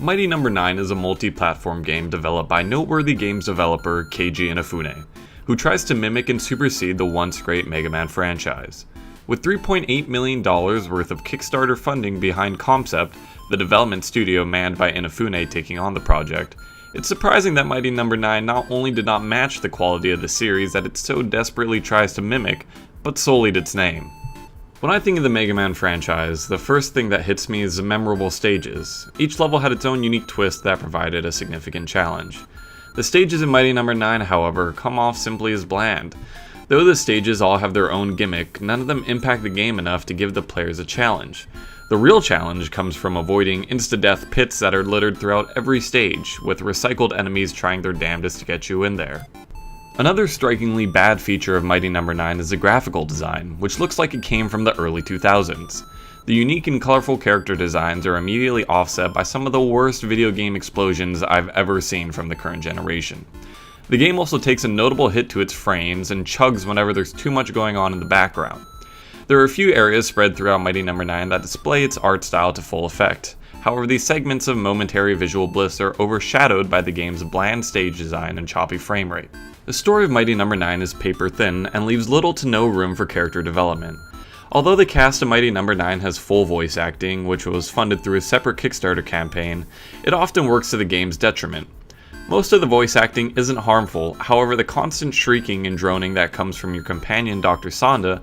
Mighty Number 9 is a multi-platform game developed by noteworthy games developer Keiji Inafune, who tries to mimic and supersede the once great Mega Man franchise. With $3.8 million worth of Kickstarter funding behind Concept, the development studio manned by Inafune taking on the project, it's surprising that Mighty Number 9 not only did not match the quality of the series that it so desperately tries to mimic, but sullied its name. When I think of the Mega Man franchise, the first thing that hits me is the memorable stages. Each level had its own unique twist that provided a significant challenge. The stages in Mighty Number 9, however, come off simply as bland. Though the stages all have their own gimmick, none of them impact the game enough to give the players a challenge. The real challenge comes from avoiding insta-death pits that are littered throughout every stage, with recycled enemies trying their damnedest to get you in there. Another strikingly bad feature of Mighty Number 9 is the graphical design, which looks like it came from the early 2000s. The unique and colorful character designs are immediately offset by some of the worst video game explosions I've ever seen from the current generation. The game also takes a notable hit to its frames and chugs whenever there's too much going on in the background. There are a few areas spread throughout Mighty Number 9 that display its art style to full effect. However, these segments of momentary visual bliss are overshadowed by the game's bland stage design and choppy frame rate. The story of Mighty Number 9 is paper thin and leaves little to no room for character development. Although the cast of Mighty Number 9 has full voice acting, which was funded through a separate Kickstarter campaign, it often works to the game's detriment. Most of the voice acting isn't harmful, however the constant shrieking and droning that comes from your companion Dr. Sonda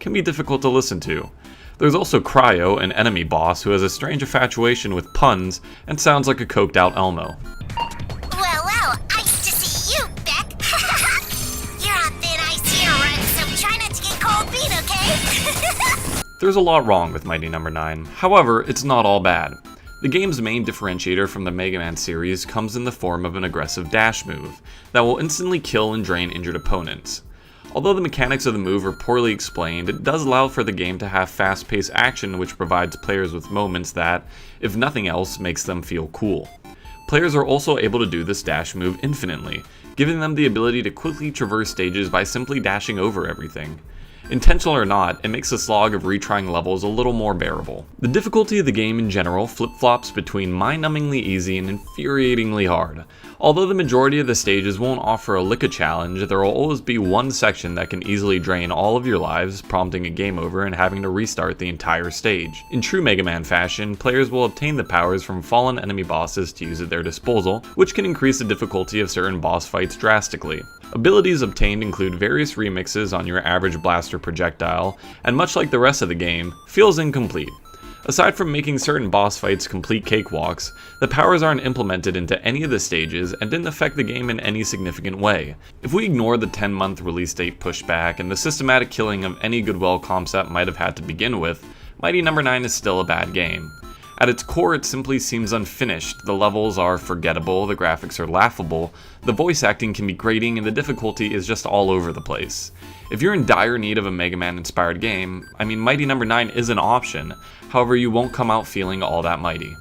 can be difficult to listen to. There's also Cryo, an enemy boss who has a strange infatuation with puns and sounds like a coked out Elmo. Well, nice to see you, Beck. You're on thin ice here, Rex, so try not to get cold feet, okay? There's a lot wrong with Mighty Number 9, however, it's not all bad. The game's main differentiator from the Mega Man series comes in the form of an aggressive dash move that will instantly kill and drain injured opponents. Although the mechanics of the move are poorly explained, it does allow for the game to have fast-paced action which provides players with moments that, if nothing else, makes them feel cool. Players are also able to do this dash move infinitely, giving them the ability to quickly traverse stages by simply dashing over everything. Intentional or not, it makes the slog of retrying levels a little more bearable. The difficulty of the game in general flip-flops between mind-numbingly easy and infuriatingly hard. Although the majority of the stages won't offer a lick of challenge, there will always be one section that can easily drain all of your lives, prompting a game over and having to restart the entire stage. In true Mega Man fashion, players will obtain the powers from fallen enemy bosses to use at their disposal, which can increase the difficulty of certain boss fights drastically. Abilities obtained include various remixes on your average blaster projectile, and much like the rest of the game, feels incomplete. Aside from making certain boss fights complete cakewalks, the powers aren't implemented into any of the stages and didn't affect the game in any significant way. If we ignore the 10-month release date pushback and the systematic killing of any goodwill Concept might have had to begin with, Mighty Number 9 is still a bad game. At its core, it simply seems unfinished. The levels are forgettable, the graphics are laughable, the voice acting can be grating, and the difficulty is just all over the place. If you're in dire need of a Mega Man inspired game, Mighty Number 9 is an option, however you won't come out feeling all that mighty.